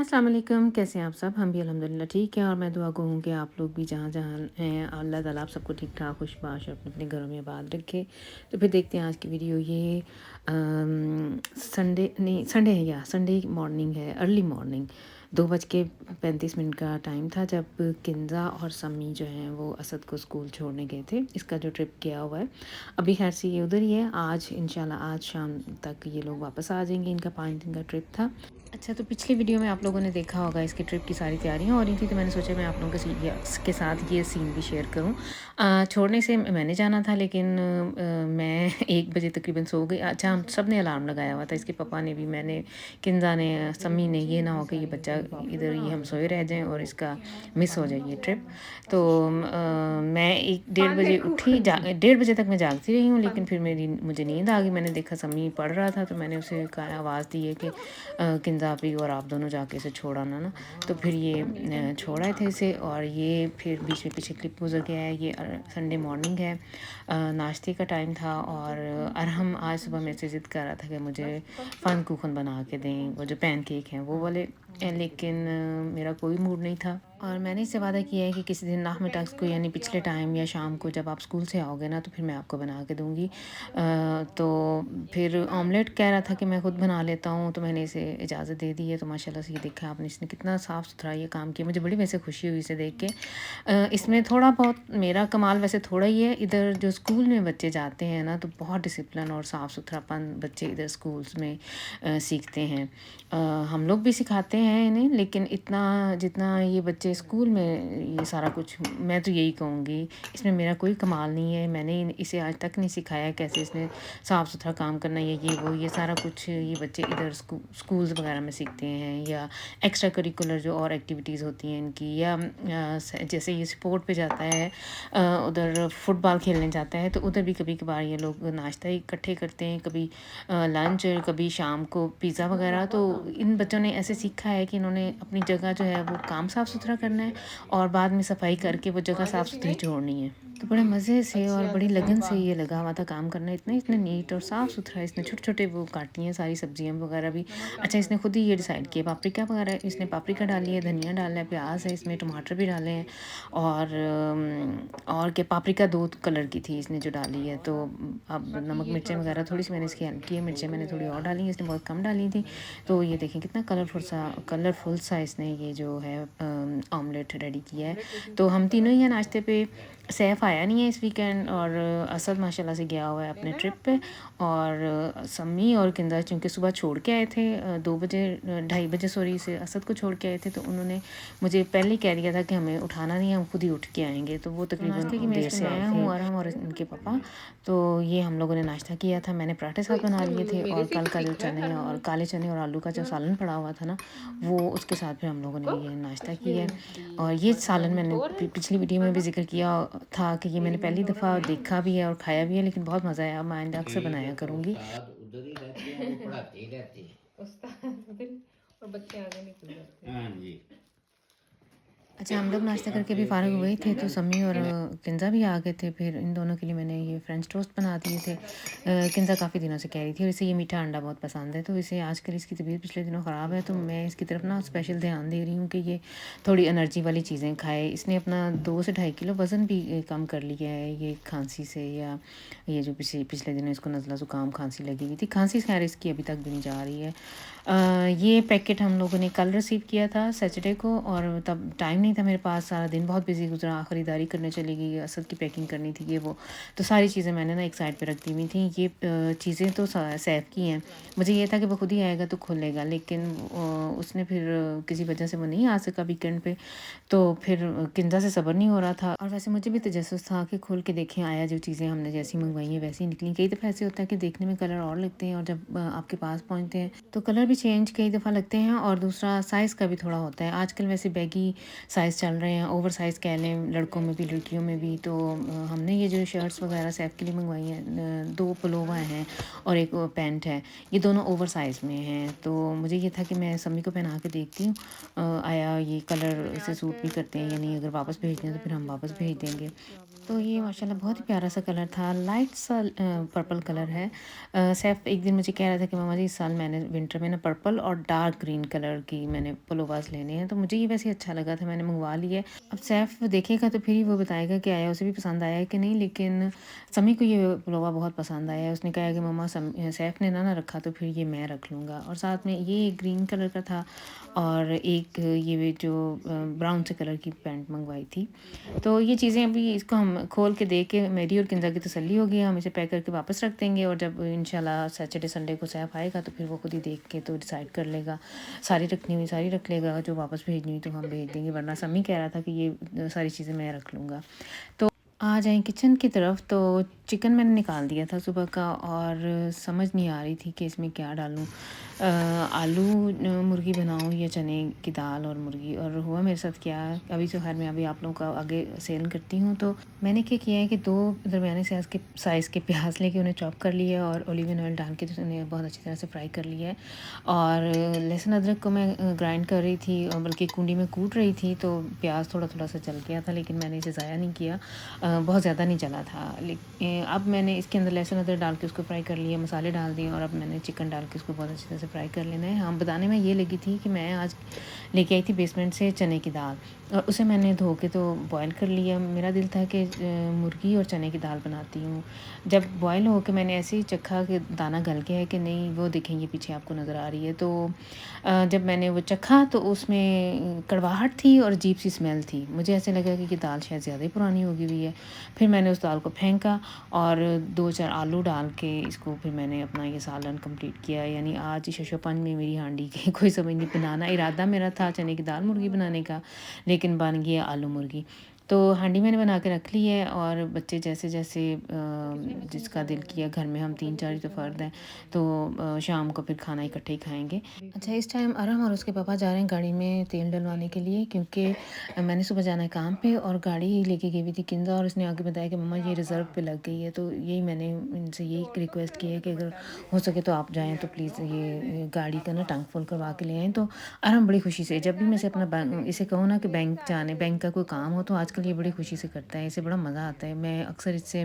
अस्सलाम वालेकुम, कैसे हैं आप सब? हम भी अल्हम्दुलिल्लाह ठीक हैं और मैं दुआ गो हूँ कि आप लोग भी जहाँ-जहाँ हैं अल्लाह ताला आप सबको ठीक-ठाक खुशबाश और अपने-अपने घरों में आबाद रखे। तो फिर देखते हैं आज की वीडियो ये संडे नहीं संडे है या संडे मॉर्निंग है, अर्ली मॉर्निंग 2:35 का टाइम था जब किंज़ा और सम्मी जो हैं वो असद को स्कूल छोड़ने गए थे। इसका जो ट्रिप किया हुआ है, अभी खैर से ये उधर ही है। आज इंशाल्लाह आज शाम तक ये लोग वापस आ जाएँगे। इनका 5 दिन का ट्रिप था। अच्छा, तो पिछली वीडियो में आप लोगों ने देखा होगा इसकी ट्रिप की सारी तैयारियां हो रही थी, तो मैंने सोचा मैं आप लोगों के साथ ये सीन भी शेयर करूं। छोड़ने से मैंने जाना था, लेकिन मैं 1 बजे तकरीबन सो गई। अच्छा, हम सब ने अलार्म लगाया हुआ था, इसके पापा ने भी, मैंने, किंजा ने, सम्मी ने। ये ना हो कि ये बच्चा इधर ही हम सोए रह जाएं और इसका मिस हो जाए ये ट्रिप। तो मैं 1 डेढ़ बजे उठी, 1:30 बजे तक मैं जागती रही हूँ, लेकिन फिर मुझे नींद आ गई। मैंने देखा सम्मी पढ़ रहा था, तो मैंने उसे कहा, आवाज़ दी है कि किंजा आप ही और आप दोनों जाके इसे छोड़ आना ना। तो फिर ये छोड़ आए थे इसे, और ये फिर बीच में पीछे क्लिप गुजर गया है। ये संडे मॉर्निंग है, नाश्ते का टाइम था, और अरहम आज सुबह मेरे से ज़िद कर रहा था कि मुझे फ़न कुखन बना के दें, वो जो पैनकेक हैं वो वाले। लेकिन मेरा कोई मूड नहीं था, और मैंने इससे वादा किया है कि किसी दिन नाह में टक्स को, यानी पिछले टाइम या शाम को जब आप स्कूल से आओगे ना, तो फिर मैं आपको बना के दूँगी। तो फिर ऑमलेट कह रहा था कि मैं खुद बना लेता हूँ, तो मैंने इसे इजाज़त दे दी है। तो माशाल्लाह से ये देखा आपने, इसने कितना साफ़ सुथरा ये काम किया। मुझे बड़ी वैसे खुशी हुई इसे देख के। इसमें थोड़ा बहुत मेरा कमाल वैसे थोड़ा ही है। इधर जो स्कूल में बच्चे जाते हैं ना, तो बहुत डिसिप्लिन और साफ़ सुथरापन बच्चे इधर स्कूल्स में सीखते हैं। हम लोग भी सिखाते हैं इन्हें, लेकिन इतना जितना ये बच्चे स्कूल में ये सारा कुछ, मैं तो यही कहूँगी इसमें मेरा कोई कमाल नहीं है। मैंने इसे आज तक नहीं सिखाया कैसे इसने साफ़ सुथरा काम करना, ये वो ये सारा कुछ ये बच्चे इधर स्कूल्स वगैरह में सीखते हैं, या एक्स्ट्रा करिकुलर जो और एक्टिविटीज़ होती हैं इनकी, या जैसे ये स्पोर्ट पे जाता है, उधर फुटबॉल खेलने जाता है, तो उधर भी कभी कभार ये लोग नाश्ता ही इकट्ठे करते हैं, कभी लंच, कभी शाम को पिज़्ज़ा वगैरह। तो इन बच्चों ने ऐसे सीखा है कि इन्होंने अपनी जगह जो है वो काम साफ़ सुथरा करना है, और बाद में सफाई करके वो जगह साफ़ सुथरी छोड़नी है। तो बड़े मज़े से और बड़ी लगन से ये लगा हुआ था काम करना, इतना इतना नीट और साफ़ सुथरा। इसने छोटे छोटे वो काटी हैं सारी सब्जियां वगैरह भी। अच्छा, इसने खुद ही ये डिसाइड किया, पापरिका वगैरह इसने पापरिका डाली है, धनिया डाला है, प्याज है, इसमें टमाटर भी डाले हैं, और क्या, पापरिका 2 कलर की थी इसने जो डाली है। तो अब नमक मिर्चें वगैरह थोड़ी सी मैंने इसकी हेल्प की है, मिर्चें मैंने थोड़ी और डाली हैं, इसने बहुत कम डाली थी। तो ये देखें कितना कलरफुल सा इसने ये जो है ऑमलेट रेडी किया है। तो हम तीनों ही हैं नाश्ते पे। सैफ़ आया नहीं है इस वीकेंड, और असद माशाल्लाह से गया हुआ है अपने ट्रिप पे, और सम्मी और किंदा चूँकि सुबह छोड़ के आए थे, 2 बजे 2:30 बजे सॉरी से असद को छोड़ के आए थे, तो उन्होंने मुझे पहले ही कह दिया था कि हमें उठाना नहीं है, हम खुद ही उठ के आएंगे। तो वो तकरीबन देर से आए हूँ, और हम और इनके पापा। तो ये हम लोगों ने नाश्ता किया था, मैंने पराठे साथ बना लिए थे, और कल का जो चने और काले चने और आलू का जो सालन पड़ा हुआ था ना, वो उसके साथ फिर हम लोगों ने ये नाश्ता किया है। और ये सालन मैंने पिछली वीडियो में भी जिक्र किया था कि ये मैंने पहली दफ़ा देखा भी है और खाया भी है, लेकिन बहुत मज़ा आया। मैं आइंदा अक्सर जी, बनाया देखिए करूँगी। उस्ताद उधर ही रहते हैं, वो पढ़ाते ही रहते हैं। उस्ताद उधर ही और बच्चे आगे निकल जाते हैं। हाँ जी। अच्छा, हम लोग नाश्ता करके अभी आपके फ़ारिग कहीं हुए ही थे, तो किधर सम्मी और किधर किंज़ा भी आ गए थे। फिर इन दोनों के लिए मैंने ये फ्रेंच टोस्ट बना दिए थे। किंज़ा काफ़ी दिनों से कह रही थी, और इसे ये मीठा अंडा बहुत पसंद है, तो इसे आजकल इसकी तबीयत पिछले दिनों ख़राब है, तो मैं इसकी तरफ ना स्पेशल ध्यान दे रही हूँ कि ये थोड़ी एनर्जी वाली चीज़ें खाए। इसने अपना 2 से 2.5 किलो वज़न भी कम कर लिया है ये खांसी से, या ये जो पिछले दिनों इसको नज़ला ज़ुकाम खांसी लगी हुई थी। खांसी खैर इसकी अभी तक भी नहीं जा रही है। ये पैकेट हम लोगों ने कल रिसीव किया था सैटरडे को, और तब टाइम नहीं था मेरे पास, सारा दिन बहुत बिजी गुजरा, ख़रीदारी करने चली गई, असद की पैकिंग करनी थी, ये वो। तो सारी चीज़ें मैंने ना एक साइड पे रख दी हुई थी। ये चीज़ें तो सैफ की हैं, मुझे ये था कि वो खुद ही आएगा तो खोलेगा, लेकिन उसने फिर किसी वजह से वो नहीं आ सका वीकेंड पे। तो फिर किंजा से सब्र नहीं हो रहा था, और वैसे मुझे भी तजस्सुस था कि खोल के देखें आया, जो चीज़ें हमने जैसी मंगवाई हैं वैसी निकली। कई दफ़ा ऐसे होता है कि देखने में कलर और लगते हैं, और जब आपके पास पहुँचते हैं तो कलर भी चेंज कई दफ़ा लगते हैं, और दूसरा साइज़ का भी थोड़ा होता है। आजकल वैसे बैगी साइज़ चल रहे हैं, ओवर साइज़ कह लें, लड़कों में भी लड़कियों में भी। तो हमने ये जो शर्ट्स वगैरह सैफ के लिए मंगवाई हैं, 2 पुलोवर हैं और एक पैंट है, ये दोनों ओवर साइज़ में हैं। तो मुझे ये था कि मैं सम्मी को पहना के देखती हूँ आया ये कलर इसे सूट भी करते हैं या नहीं। अगर वापस भेजते हैं तो फिर हम वापस भेज देंगे। तो ये माशाल्लाह बहुत ही प्यारा सा कलर था, लाइट सा पर्पल कलर है। सैफ एक दिन मुझे कह रहा था कि मामा जी इस साल मैंने विंटर में ना पर्पल और डार्क ग्रीन कलर की मैंने पुलोवास लेने हैं। तो मुझे ये वैसे अच्छा लगा था, मैंने मंगवा लिए। अब सैफ देखेगा तो फिर ही वो बताएगा कि आया उसे भी पसंद आया है कि नहीं। लेकिन समी को ये पुलोवा बहुत पसंद आया है। उसने कहा कि मम्मा सैफ ने ना रखा तो फिर ये मैं रख लूँगा। और साथ में ये ग्रीन कलर का था और एक ये जो ब्राउन से कलर की पैंट मंगवाई थी। तो ये चीज़ें अभी इसको हम खोल के देख के मेरी और किंजा की तसल्ली हो गई। हम इसे पैक करके वापस रख देंगे और जब इंशाल्लाह सैटरडे संडे को सैफ आएगा तो फिर वो खुद ही देख के तो डिसाइड कर लेगा। सारी रखनी हुई सारी रख लेगा, जो वापस भेजनी हुई तो हम भेज देंगे। वरना समी कह रहा था कि ये सारी चीज़ें मैं रख लूँगा। तो आ जाएँ किचन की तरफ। तो चिकन मैंने निकाल दिया था सुबह का और समझ नहीं आ रही थी कि इसमें क्या डालूँ। आलू मुर्गी बनाऊँ या चने की दाल और मुर्गी। और हुआ मेरे साथ क्या, अभी तो खैर मैं अभी आप लोगों का आगे सेल करती हूँ। तो मैंने क्या किया है कि 2 दरमियाने साइज़ के प्याज लेके उन्हें चॉप कर लिया और ओलिव ऑयल डाल के तो उन्हें बहुत अच्छी तरह से फ्राई कर लिया है। और लहसुन अदरक को मैं ग्राइंड कर रही थी और बल्कि कूंडी में कूट रही थी। तो प्याज थोड़ा थोड़ा सा जल गया था, लेकिन मैंने इसे ज़ाया नहीं किया, बहुत ज़्यादा नहीं जला था। लेकिन अब मैंने इसके अंदर लहसुन अदरक डाल के उसको फ्राई कर लिया, मसाले डाल दिए और अब मैंने चिकन डाल के उसको बहुत अच्छी तरह से फ्राई कर लेना है। हाँ, बताने में ये लगी थी कि मैं आज लेके आई थी बेसमेंट से चने की दाल और उसे मैंने धो के तो बॉयल कर लिया। मेरा दिल था कि मुर्गी और चने की दाल बनाती हूँ। जब बॉयल हो के मैंने ऐसे ही चखा कि दाना गल गया है कि नहीं, वो देखेंगे पीछे आपको नज़र आ रही है। तो जब मैंने वो चखा तो उसमें कड़वाहट थी और अजीब सी स्मेल थी। मुझे ऐसे लगा कि दाल शायद ज़्यादा ही पुरानी हो गई हुई है। फिर मैंने उस दाल को फेंका और 2-4 आलू डाल के इसको फिर मैंने अपना ये सालन कंप्लीट किया। यानी आज शशोपन में मेरी हांडी की कोई समझ नहीं। बनाना इरादा मेरा था चने की दाल मुर्गी बनाने का, लेकिन बन गया आलू मुर्गी। तो हांडी मैंने बना के रख ली है और बच्चे जैसे जैसे जिसका दिल किया, घर में हम 3-4 ही तो फ़र्द हैं, तो शाम को फिर खाना इकट्ठे ही खाएंगे। अच्छा, इस टाइम अरहम और उसके पापा जा रहे हैं गाड़ी में तेल डलवाने के लिए, क्योंकि मैंने सुबह जाना है काम पे और गाड़ी लेके गई हुई थी किंजा। और उसने आगे बताया कि मम्मा ये रिज़र्व पे लग गई है। तो यही मैंने इनसे यही रिक्वेस्ट की है कि अगर हो सके तो आप जाएँ तो प्लीज़ ये गाड़ी का ना टंक फुल करवा के ले आएँ। तो अरहम बड़ी खुशी से, जब भी मैं इसे कहूँ ना कि बैंक का कोई काम हो तो आजकल ये बड़ी खुशी से करता है। इसे बड़ा मज़ा आता है। मैं अक्सर इससे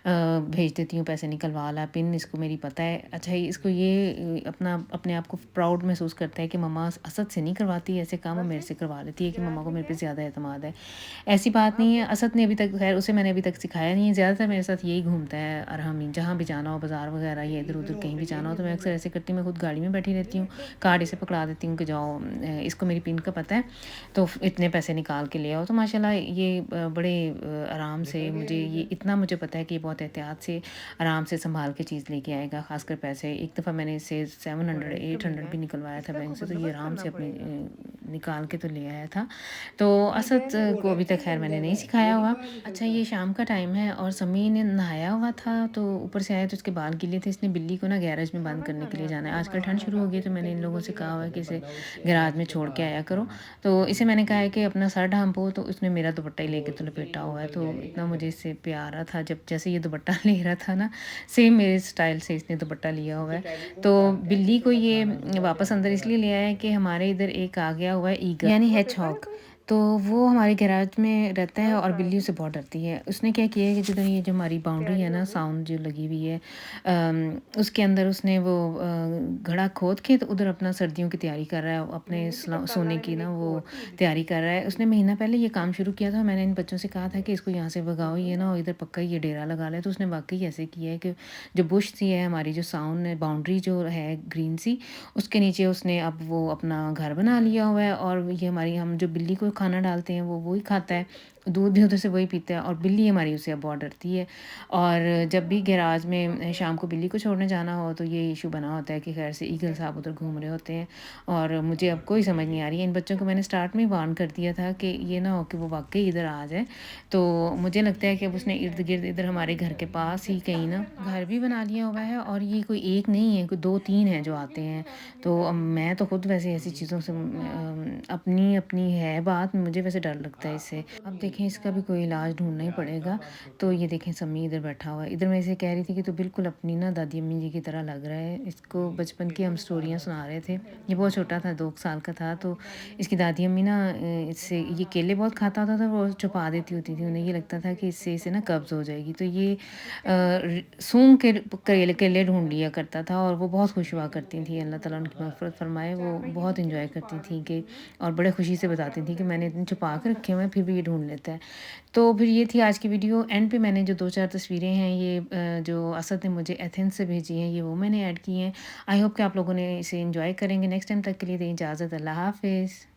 भेज देती हूँ पैसे निकलवा ला, पिन इसको मेरी पता है। अच्छा, इसको ये अपने आप को प्राउड महसूस करता है कि मम्मा असद से नहीं करवाती ऐसे काम, वो मेरे से करवा लेती है कि मम्मा को मेरे पे ज़्यादा एतमाद है। ऐसी बात नहीं है। असद ने अभी तक, खैर उसे मैंने अभी तक सिखाया नहीं है, ज़्यादातर मेरे साथ यही घूमता है। और हम जहाँ भी जाना हो, बाज़ार वगैरह या इधर उधर कहीं भी जाना हो, तो मैं अक्सर ऐसे करती हूँ। मैं खुद गाड़ी में बैठी रहती हूँ, कार्ड इसे पकड़ा देती हूँ कि जाओ, इसको मेरी पिन का पता है तो इतने पैसे निकाल के ले आओ। तो माशाल्लाह ये बड़े आराम से, मुझे पता है कि ये बहुत एहतियात से आराम से संभाल के चीज़ लेके आएगा। ख़ासकर पैसे, एक दफ़ा मैंने इससे 700-800 भी निकलवाया था बैंक से, तो ये आराम से अपने निकाल के तो ले आया था। तो असद को अभी तक खैर मैंने नहीं सिखाया हुआ। अच्छा, ये शाम का टाइम है और समी ने नहाया हुआ था, तो ऊपर से आया तो उसके बाल गीले थे। इसने बिल्ली को ना गैराज में बंद करने के लिए जाना है। आजकल ठंड शुरू हो गई तो मैंने इन लोगों से कहा हुआ है कि इसे गैराज में छोड़ के आया करो। तो इसे मैंने कहा है कि अपना सर ढांपो, तो उसने मेरा दुपट्टा ही लेके तो लपेटा हुआ है। तो इतना मुझे इससे प्यारा था, जब जैसे ये दुपट्टा ले रहा था ना, सेम मेरे स्टाइल से इसने दुपट्टा लिया हुआ है। तो बिल्ली को ये वापस अंदर इसलिए ले आया है कि हमारे इधर एक आ गया हुआ है ईगल, यानी हेजहॉग। तो वो हमारे गैराज में रहता है और बिल्ली उससे बहुत डरती है। उसने क्या किया है कि जिधर ये जो हमारी बाउंड्री है ना, साउंड जो लगी हुई है, उसके अंदर उसने वो घड़ा खोद के तो उधर अपना सर्दियों की तैयारी कर रहा है, अपने सोने की ना वो तैयारी कर रहा है। उसने महीना पहले ये काम शुरू किया था। मैंने इन बच्चों से कहा था कि इसको यहाँ से भगाओ, ये ना इधर पक्का ये डेरा लगा ले। तो उसने वाकई ऐसे किया है कि जो बुश सी है हमारी, जो साउंड बाउंड्री जो है ग्रीन सी, उसके नीचे उसने अब वो अपना घर बना लिया हुआ है। और ये हमारी, हम जो बिल्ली को खाना डालते हैं वो ही खाता है। दूध भी उधर से वही पीता है और बिल्ली हमारी उससे अब बहुत डरती है। और जब भी गैराज में शाम को बिल्ली को छोड़ने जाना हो तो ये इशू बना होता है कि खैर से ईगल साहब उधर घूम रहे होते हैं और मुझे अब कोई समझ नहीं आ रही है। इन बच्चों को मैंने स्टार्ट में ही वार्न कर दिया था कि ये ना हो कि वो वाक़ई इधर आ जाए। तो मुझे लगता है कि अब उसने इर्द-गिर्द इधर हमारे घर के पास ही कहीं ना घर भी बना लिया हुआ है और ये कोई एक नहीं है, कोई 2-3 हैं जो आते हैं। तो मैं तो खुद वैसे ऐसी चीज़ों से अपनी अपनी है बात, मुझे वैसे डर लगता है इससे। अब देखें इसका भी कोई इलाज ढूँढना ही पड़ेगा। तो ये देखें सम्मी इधर बैठा हुआ है। इधर मैं इसे कह रही थी कि तो बिल्कुल अपनी ना दादी अम्मी जी की तरह लग रहा है। इसको बचपन की हम स्टोरियाँ सुना रहे थे। ये बहुत छोटा था, 2 साल का था, तो इसकी दादी अम्मी ना इससे ये केले बहुत खाता होता था, वो छुपा देती होती थी। उन्हें ये लगता था कि इससे इसे ना कब्ज़ हो जाएगी। तो ये सूंघ के केले केले ढूँढ लिया करता था और वो बहुत खुश हुआ करती थी। अल्लाह ताला उनकी मग़फ़िरत फ़रमाए। वो बहुत एन्जॉय करती थी कि और बड़े खुशी से बताती थी कि मैंने इतने छुपा के रखे हुए हैं फिर भी ये ढूँढ लेता है। तो फिर ये थी आज की वीडियो। एंड पे मैंने जो 2-4 तस्वीरें हैं ये जो असद ने मुझे एथेंस से भेजी हैं, ये वो मैंने ऐड की हैं। आई होप कि आप लोगों ने इसे एन्जॉय करेंगे। नेक्स्ट टाइम तक के लिए दें इजाज़त। अल्लाह हाफ़िज़।